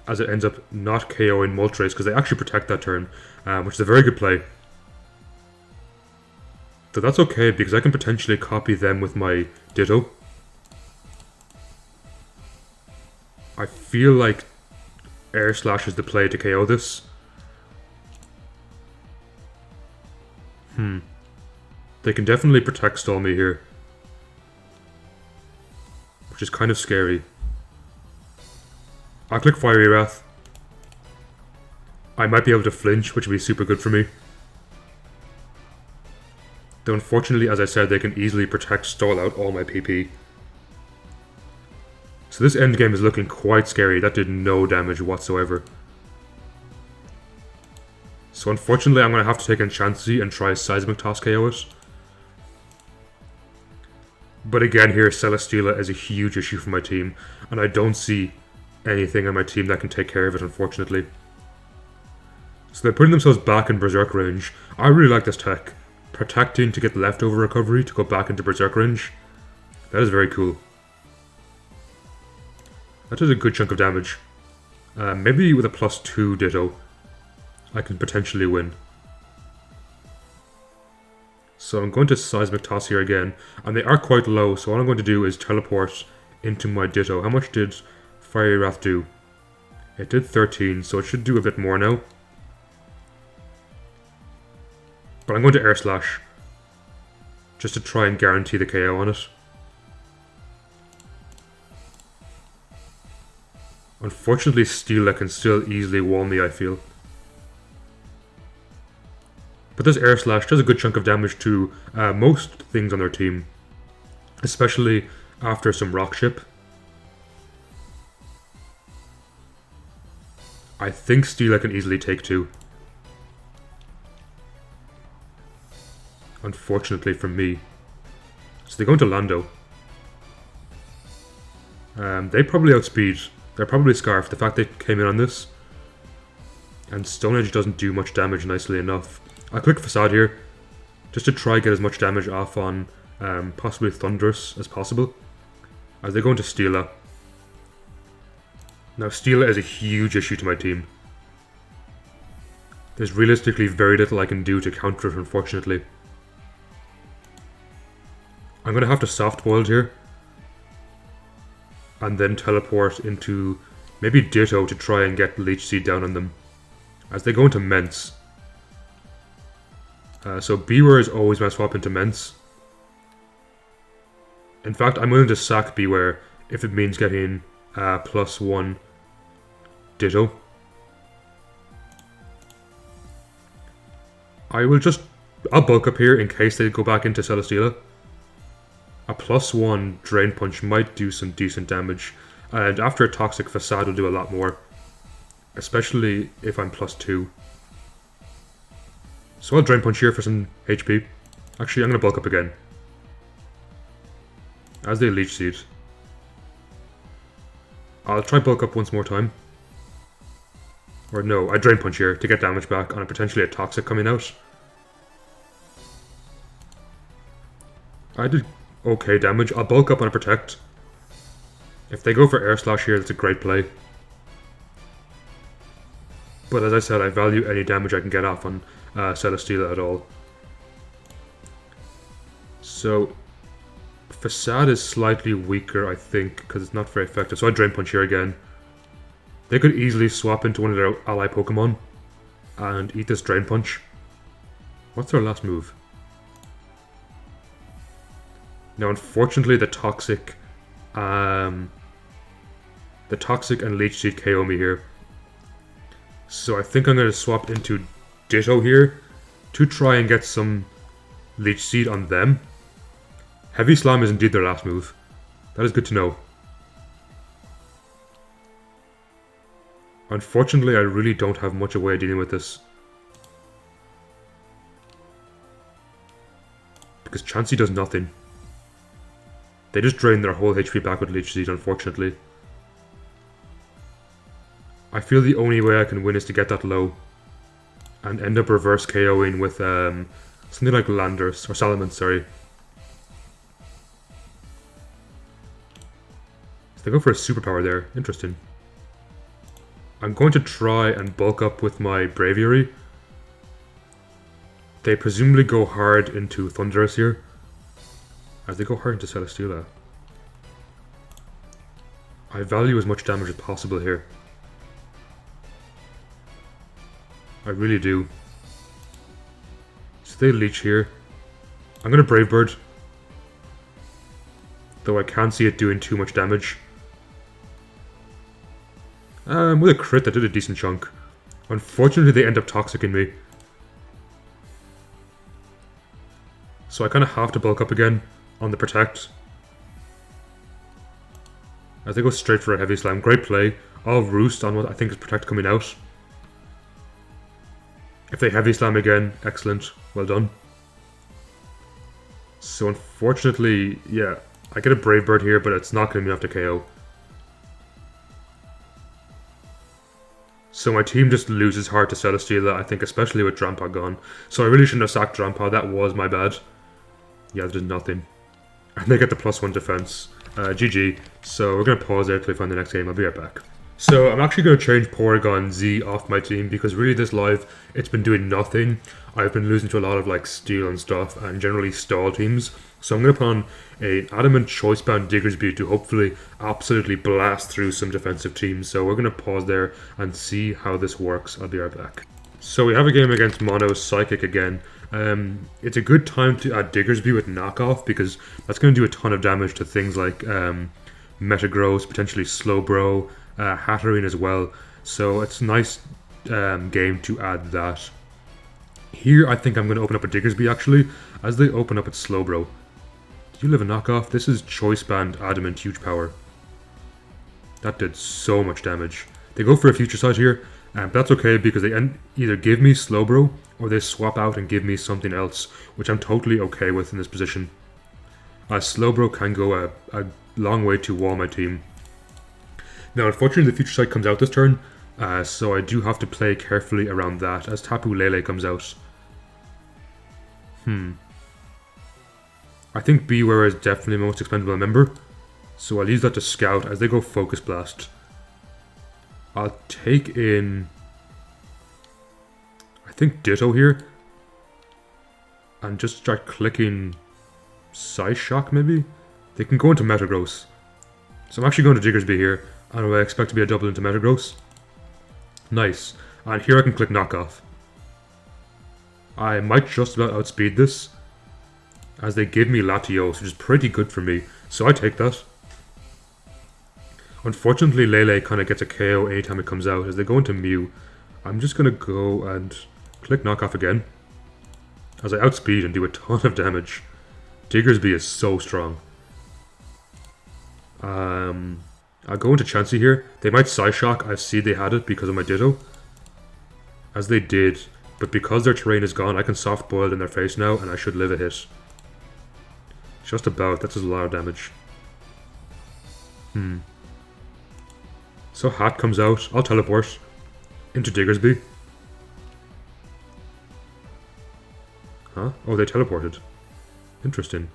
As it ends up not KOing Moltres, because they actually protect that turn, which is a very good play. Though that's okay, because I can potentially copy them with my Ditto. I feel like Air Slash is the play to KO this. They can definitely Protect Stall me here, which is kind of scary. I'll click Fiery Wrath. I might be able to flinch, which would be super good for me. Though unfortunately, as I said, they can easily Protect Stall out all my PP. So this endgame is looking quite scary. That did no damage whatsoever. So unfortunately, I'm going to have to take in Chansey and try Seismic Toss KO it. But again here, Celesteela is a huge issue for my team, and I don't see anything on my team that can take care of it, unfortunately. So they're putting themselves back in Berserk range. I really like this tech. Protecting to get leftover recovery to go back into Berserk range. That is very cool. That is a good chunk of damage. Maybe with a +2 Ditto, I can potentially win. So I'm going to Seismic Toss here again, and they are quite low, so what I'm going to do is teleport into my Ditto. How much did Fiery Wrath do? It did 13, so it should do a bit more now. But I'm going to Air Slash, just to try and guarantee the KO on it. Unfortunately, Steela can still easily wall me, I feel. But this Air Slash does a good chunk of damage to most things on their team, especially after some Rock Chip. I think Steela can easily take 2. Unfortunately for me. So they go into Lando. They probably outspeed. They're probably Scarf, the fact they came in on this. And Stone Edge doesn't do much damage nicely enough. I'll click Facade here, just to try get as much damage off on possibly Thundurus as possible. As they go into Steela. Now Steela is a huge issue to my team. There's realistically very little I can do to counter it, unfortunately. I'm going to have to Soft Boiled here. And then teleport into maybe Ditto to try and get Leech Seed down on them. As they go into Mence. So Beware is always my swap into Mence. In fact, I'm willing to sack Beware if it means getting +1 Ditto. I'll bulk up here in case they go back into Celesteela. A +1 Drain Punch might do some decent damage, and after a Toxic Facade will do a lot more. Especially if I'm +2. So I'll Drain Punch here for some HP. Actually, I'm going to bulk up again. As they Leech Seed. I'll try bulk up once more time. Or no, I Drain Punch here to get damage back on a potentially a Toxic coming out. I did okay damage. I'll bulk up on a Protect. If they go for Air Slash here, that's a great play. But as I said, I value any damage I can get off on Celesteela at all. So, Facade is slightly weaker, I think, because it's not very effective. So I Drain Punch here again. They could easily swap into one of their ally Pokemon and eat this Drain Punch. What's their last move? Now, unfortunately, the Toxic and Leech Seed KO me here. So I think I'm going to swap into Ditto here to try and get some Leech Seed on them. Heavy Slam is indeed their last move. That is good to know. Unfortunately, I really don't have much of a way of dealing with this. Because Chansey does nothing. They just drain their whole HP back with Leech Seed, unfortunately. I feel the only way I can win is to get that low. And end up reverse KOing with something like Landers, or Salamence, sorry. So they go for a superpower there, interesting. I'm going to try and bulk up with my Braviary. They presumably go hard into Thundurus here. As they go hard into Celesteela. I value as much damage as possible here. I really do. So they Leech here. I'm going to Brave Bird. Though I can't see it doing too much damage. With a crit that did a decent chunk. Unfortunately they end up Toxicing me. So I kind of have to bulk up again on the Protect. As they go straight for a Heavy Slam. Great play. I'll Roost on what I think is Protect coming out. If they Heavy Slam again, excellent. Well done. So unfortunately, yeah, I get a Brave Bird here, but it's not going to be enough to KO. So my team just loses hard to Celesteela, I think, especially with Drampa gone. So I really shouldn't have sacked Drampa, that was my bad. Yeah, they did nothing. And they get the +1 defense. GG. So we're going to pause there till we find the next game. I'll be right back. So I'm actually going to change Porygon Z off my team because really this live, it's been doing nothing. I've been losing to a lot of like Steel and stuff and generally stall teams. So I'm going to put on a Adamant Choice-bound Diggersby to hopefully absolutely blast through some defensive teams. So we're going to pause there and see how this works. I'll be right back. So we have a game against Mono Psychic again. It's a good time to add Diggersby with Knockoff because that's going to do a ton of damage to things like Metagross, potentially Slowbro, Hatterene as well. So it's a nice game to add that. Here I think I'm going to open up a Diggersby actually. As they open up, it's Slowbro. Do you live a knockoff? This is Choice Band Adamant Huge Power. That did so much damage. They go for a Future Sight here, but that's okay because they either give me Slowbro or they swap out and give me something else, which I'm totally okay with in this position. Slowbro can go a long way to wall my team. Now unfortunately the Future Sight comes out this turn, so I do have to play carefully around that as Tapu Lele comes out. I think Bewear is definitely the most expendable member, so I'll use that to scout as they go Focus Blast. I'll take in, I think, Ditto here, and just start clicking Psyshock maybe? They can go into Metagross. So I'm actually going to Diggersby here, and I expect to be a double into Metagross. Nice. And here I can click Knockoff. I might just about outspeed this, as they give me Latios, which is pretty good for me, so I take that. Unfortunately, Lele kind of gets a KO anytime it comes out. As they go into Mew, I'm just going to go and click Knockoff again, as I outspeed and do a ton of damage. Diggersby is so strong. I'll go into Chansey here. They might Psyshock. I see they had it because of my Ditto, as they did, but because their terrain is gone, I can Soft Boil in their face now, and I should live a hit. Just about. That's a lot of damage. So Hat comes out. I'll teleport into Diggersby. Huh? Oh, they teleported. Interesting.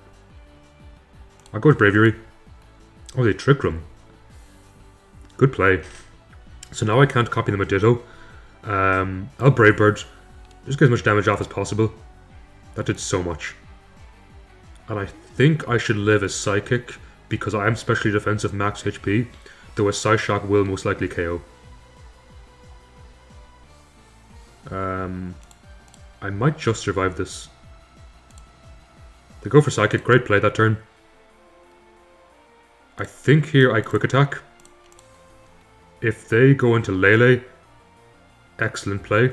I'll go with Braviary. Oh, they Trick Room. Good play. So now I can't copy them with Ditto. I'll Brave Bird. Just get as much damage off as possible. That did so much. And I think I should live as Psychic because I am specially defensive max HP, though a Psyshock will most likely KO. I might just survive this. They go for Psychic, great play that turn. I think here I Quick Attack. If they go into Lele, excellent play.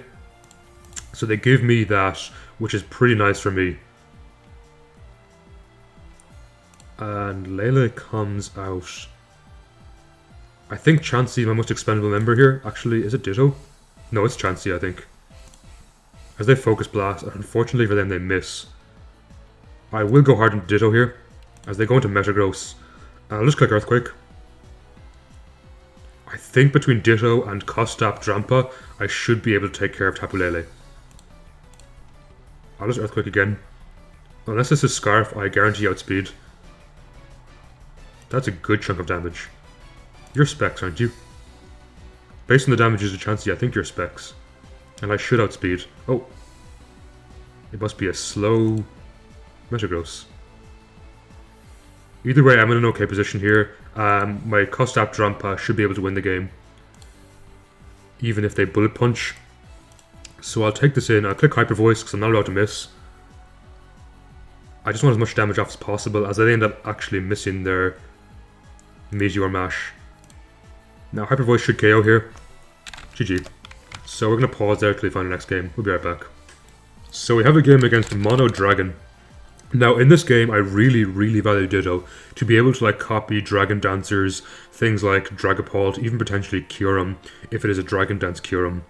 So they give me that, which is pretty nice for me. And Lele comes out. I think Chansey, my most expendable member here. Actually, is it Ditto? No, it's Chansey, I think. As they Focus Blast, unfortunately for them, they miss. I will go hard into Ditto here, as they go into Metagross. I'll just click Earthquake. I think between Ditto and Kostap Drampa, I should be able to take care of Tapu Lele. I'll just Earthquake again. Unless this is Scarf, I guarantee outspeed. That's a good chunk of damage. You're Specs, aren't you? Based on the damage used to Chansey, I think you're Specs. And I should outspeed. Oh. It must be a slow Metagross. Either way, I'm in an okay position here. My Kostap Drampa should be able to win the game, even if they Bullet Punch. So I'll take this in. I'll click Hyper Voice because I'm not allowed to miss. I just want as much damage off as possible, as they end up actually missing their Meteor Mash. Now Hyper Voice should KO here. GG. So we're going to pause there till we find the next game. We'll be right back. So we have a game against Mono Dragon. Now in this game I really value Ditto to be able to like copy Dragon Dancers, things like Dragapult, even potentially Kyurem if it is a Dragon Dance Kyurem.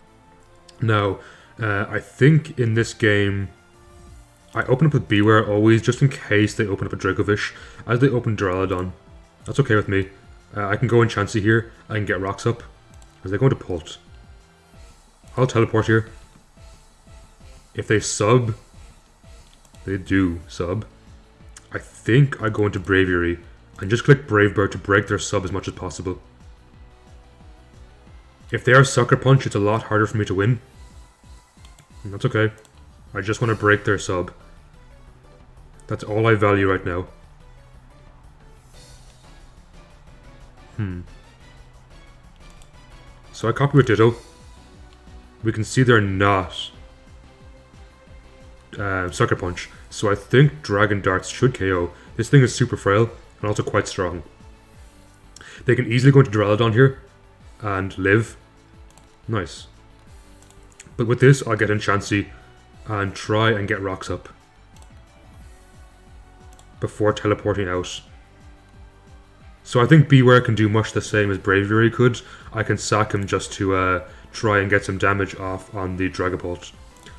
Now I think in this game I open up with Bewear always just in case they open up a Dracovish, as they open Duraludon. That's okay with me. I can go in Chansey here, I can get rocks up as they go into Pult. I'll teleport here. If they sub, they do sub. I think I go into Braviary and just click Brave Bird to break their sub as much as possible. If they are Sucker Punch, it's a lot harder for me to win. And that's okay. I just want to break their sub. That's all I value right now. So I copy with Ditto. We can see they're not Sucker Punch. So I think Dragon Darts should KO. This thing is super frail and also quite strong. They can easily go into Duraludon here and live. Nice. But with this, I'll get in Chansey and try and get rocks up before teleporting out. So I think Beware can do much the same as Braviary could. I can sack him just to try and get some damage off on the Dragapult.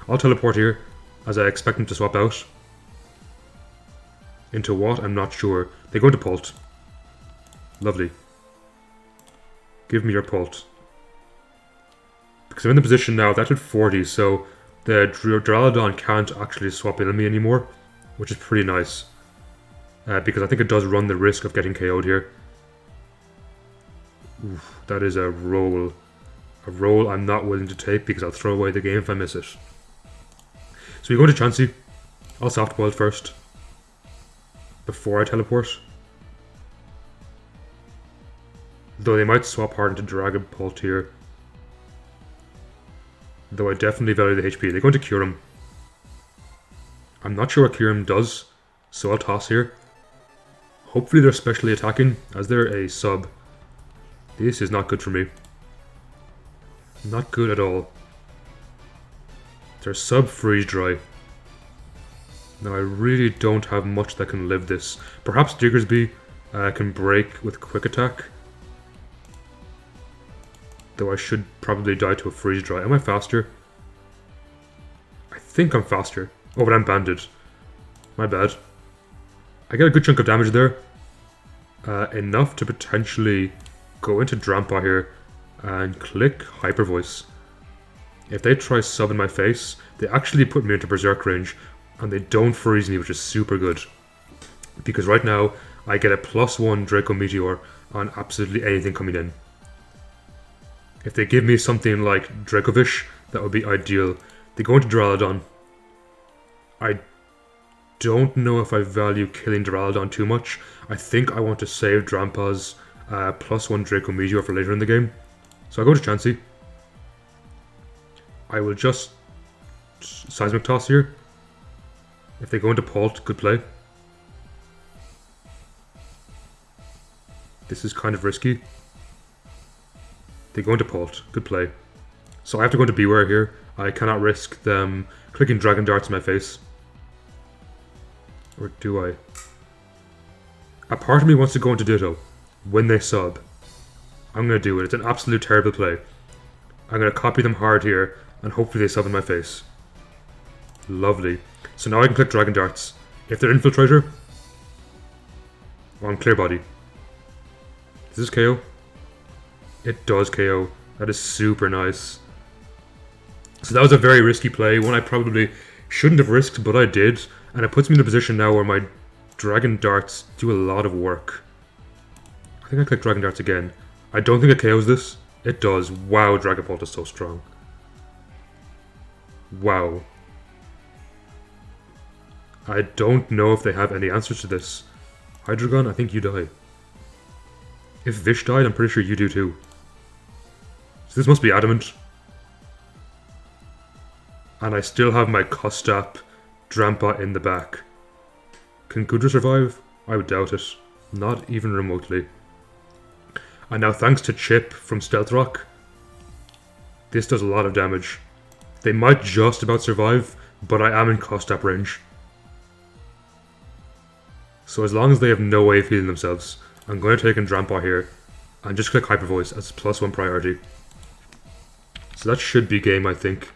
I'll teleport here, as I expect him to swap out. Into what? I'm not sure. They go into Pult. Lovely. Give me your Pult. Because I'm in the position now, that's at 40, so the Duraludon can't actually swap into me anymore, which is pretty nice. Because I think it does run the risk of getting KO'd here. Oof, that is a roll. A roll I'm not willing to take because I'll throw away the game if I miss it. So we go to Chansey. I'll soft boil first before I teleport. Though they might swap hard into Dragapult here. Though I definitely value the HP. They're going to Kyurem. I'm not sure what Kyurem does, so I'll toss here. Hopefully they're specially attacking, as they're a sub. This is not good for me. Not good at all. They're sub Freeze Dry. Now I really don't have much that can live this. Perhaps Diggersby can break with Quick Attack. Though I should probably die to a Freeze Dry. Am I faster? I think I'm faster. Oh, but I'm banded. My bad. I get a good chunk of damage there. Enough to potentially go into Drampa here and click Hyper Voice. If they try sub in my face, they actually put me into Berserk range and they don't freeze me, which is super good. Because right now, I get a +1 Draco Meteor on absolutely anything coming in. If they give me something like Dracovish, that would be ideal. They go into Duraludon. I don't know if I value killing Duraludon too much. I think I want to save Drampa's +1 Draco Meteor for later in the game. So I go to Chansey. I will just Seismic Toss here. If they go into Pult, good play. This is kind of risky. They go into Pult, good play. So I have to go into Beware here. I cannot risk them clicking Dragon Darts in my face. Or do I? A part of me wants to go into Ditto when they sub. I'm going to do it. It's an absolute terrible play. I'm going to copy them hard here and hopefully they sub in my face. Lovely. So now I can click Dragon Darts. If they're Infiltrator, on Clear Body. Does this KO? It does KO. That is super nice. So that was a very risky play, one I probably shouldn't have risked, but I did. And it puts me in a position now where my Dragon Darts do a lot of work. I think I click Dragon Darts again. I don't think it KOs this. It does. Wow, Dragapult is so strong. Wow. I don't know if they have any answers to this. Hydreigon, I think you die. If Vish died, I'm pretty sure you do too. So this must be Adamant. And I still have my Kostap Drampa in the back. Can Gudra survive? I would doubt it. Not even remotely. And now thanks to Chip from Stealth Rock, this does a lot of damage. They might just about survive, but I am in Kostap range. So as long as they have no way of healing themselves, I'm going to take in Drampa here and just click Hyper Voice as +1 priority. So that should be game, I think.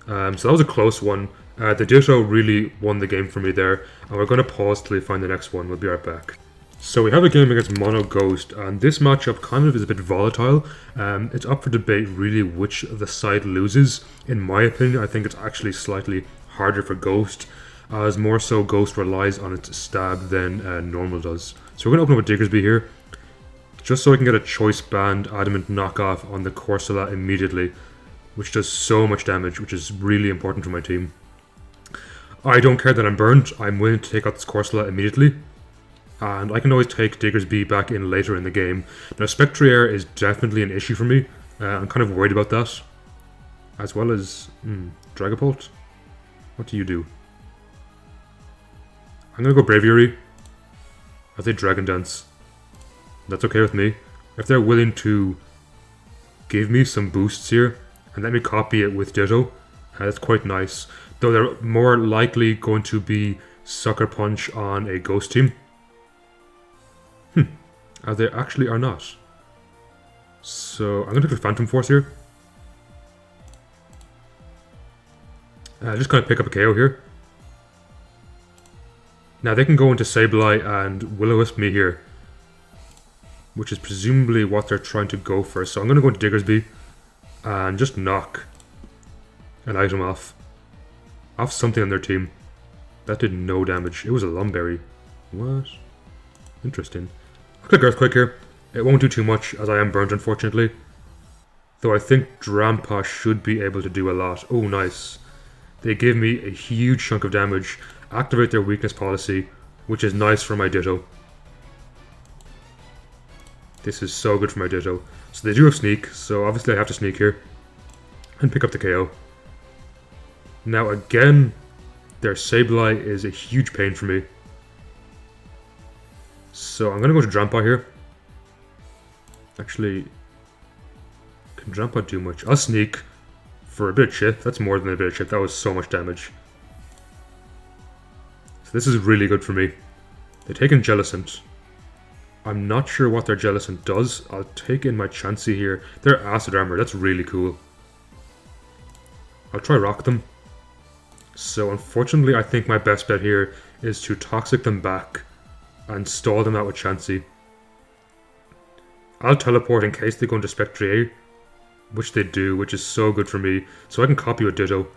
So that was a close one. The Ditto really won the game for me there, and we're going to pause till we find the next one. We'll be right back. So we have a game against Mono Ghost, and this matchup kind of is a bit volatile. It's up for debate really which of the side loses. In my opinion, I think it's actually slightly harder for Ghost, as more so Ghost relies on its stab than normal does. So we're going to open up with Diggersby here, just so I can get a Choice Band Adamant knockoff on the Corsola immediately, which does so much damage, which is really important for my team. I don't care that I'm burned. I'm willing to take out this Corsola immediately. And I can always take Diggersby back in later in the game. Now, Spectrier is definitely an issue for me. I'm kind of worried about that. As well as... Dragapult? What do you do? I'm gonna go Braviary. I'll say Dragon Dance. That's okay with me. If they're willing to give me some boosts here and let me copy it with Ditto, that's quite nice. Though they're more likely going to be Sucker Punch on a Ghost team. As they actually are not. So I'm going to click Phantom Force here. Just kind of pick up a KO here. Now they can go into Sableye and Will-O-Wisp me here. Which is presumably what they're trying to go for. So I'm going to go into Diggersby and just knock an item off something on their team. That did no damage. It was a Lumberry. What? Interesting. I'll click Earthquake here. It won't do too much as I am burnt, unfortunately. Though I think Drampa should be able to do a lot. Oh, nice. They give me a huge chunk of damage. Activate their weakness policy, which is nice for my Ditto. This is so good for my Ditto. So they do have Sneak, so obviously I have to sneak here. And pick up the KO. Now again, their Sableye is a huge pain for me. So I'm going to go to Drampa here. Actually, can Drampa do much? I'll sneak for a bit of chip. That's more than a bit of chip. That was so much damage. So this is really good for me. They're taking Jellicent. I'm not sure what their Jellicent does. I'll take in my Chansey here. Their Acid Armor, that's really cool. I'll try Rock them. So unfortunately, I think my best bet here is to Toxic them back and stall them out with Chansey. I'll teleport in case they go into Spectrier, which they do, which is so good for me. So I can copy with Ditto.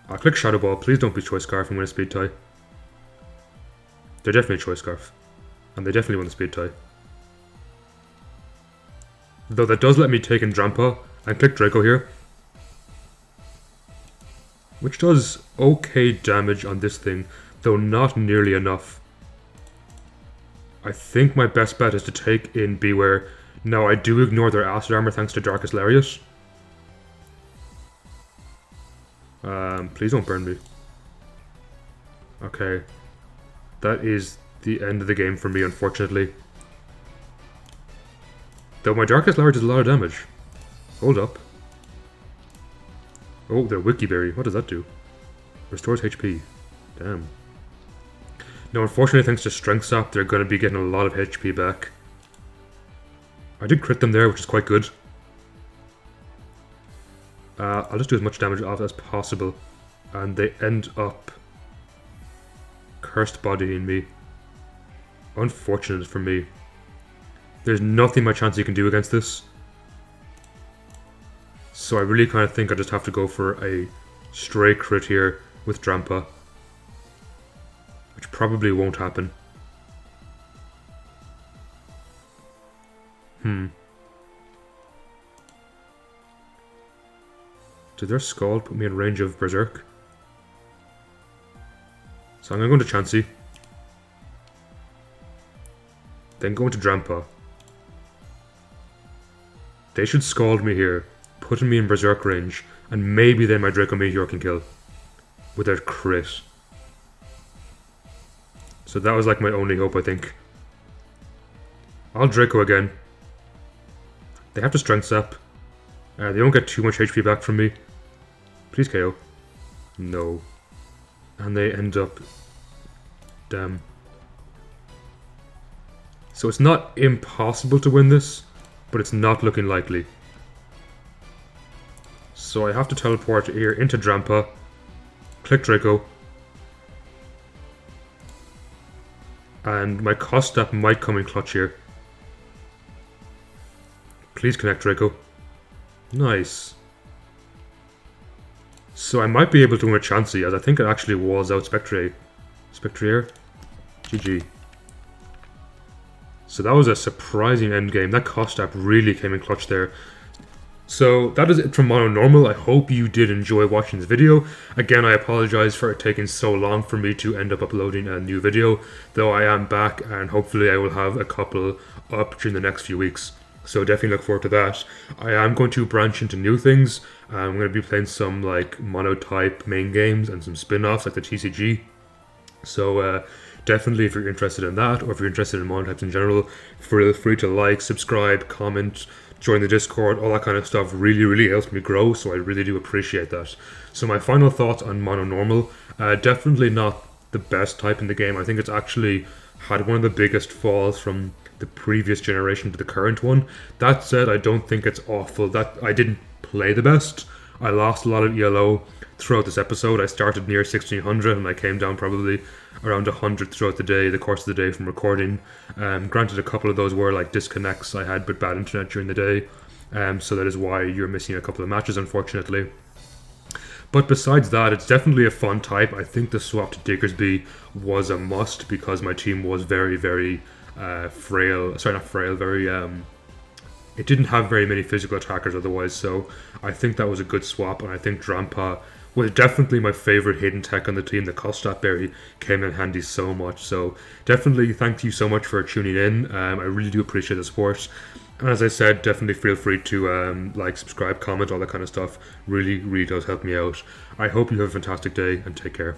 I'll click Shadow Ball. Please don't be Choice Scarf and win a Speed Tie. They're definitely Choice Scarf. And they definitely won the Speed Tie. Though that does let me take in Drampa and click Draco here. Which does okay damage on this thing, though not nearly enough. I think my best bet is to take in Beware. Now I do ignore their Acid Armor thanks to Darkest Lariat. Please don't burn me. Okay. That is the end of the game for me, unfortunately. Though my Darkest Lariat does a lot of damage. Hold up. Oh, their Wiki Berry. What does that do? Restores HP. Damn. Now, unfortunately, thanks to Strength Sap, they're going to be getting a lot of HP back. I did crit them there, which is quite good. I'll just do as much damage off as possible. And they end up Cursed Bodying me. Unfortunate for me. There's nothing my Chansey can do against this. So I really kind of think I just have to go for a stray crit here with Drampa. Which probably won't happen. Did their Scald put me in range of Berserk? So I'm going to go into Chansey. Then go into Drampa. They should Scald me here, putting me in Berserk range, and maybe then my Draco Meteor can kill. Without crit. So that was like my only hope, I think. I'll Draco again. They have to Strength Sap. They don't get too much HP back from me. Please KO. No. And they end up... Damn. So it's not impossible to win this, but it's not looking likely. So I have to teleport here into Drampa. Click Draco. And my cost step might come in clutch here. Please connect Draco. Nice. So I might be able to win a Chansey, as I think it actually walls out Spectrier. Spectrier? GG. So that was a surprising endgame. That cost step really came in clutch there. So that is it from Mono Normal. I hope you did enjoy watching this video. Again, I apologize for it taking so long for me to end up uploading a new video, though I am back and hopefully I will have a couple up during the next few weeks. So definitely look forward to that. I am going to branch into new things. I'm going to be playing some like Monotype main games and some spin-offs like the TCG. So definitely if you're interested in that, or if you're interested in monotypes in general, feel free to like, subscribe, comment, join the Discord, all that kind of stuff really helps me grow, so I really do appreciate that. So my final thoughts on Mono Normal, definitely not the best type in the game. I think it's actually had one of the biggest falls from the previous generation to the current one. That said, I don't think it's awful. That I didn't play the best. I lost a lot of ELO throughout this episode. I started near 1600 and I came down probably around 100 throughout the course of the day from recording. Granted, a couple of those were like disconnects I had with bad internet during the day, so that is why you're missing a couple of matches, unfortunately. But besides that, it's definitely a fun type. I think the swap to Diggersby was a must because my team was very frail. Sorry, not frail, very it didn't have very many physical attackers otherwise, so I think that was a good swap, and I think Drampa was definitely my favourite hidden tech on the team. The Kostat Berry came in handy so much, so definitely thank you so much for tuning in. I really do appreciate the support, and as I said, definitely feel free to like, subscribe, comment, all that kind of stuff. Really does help me out. I hope you have a fantastic day, and take care.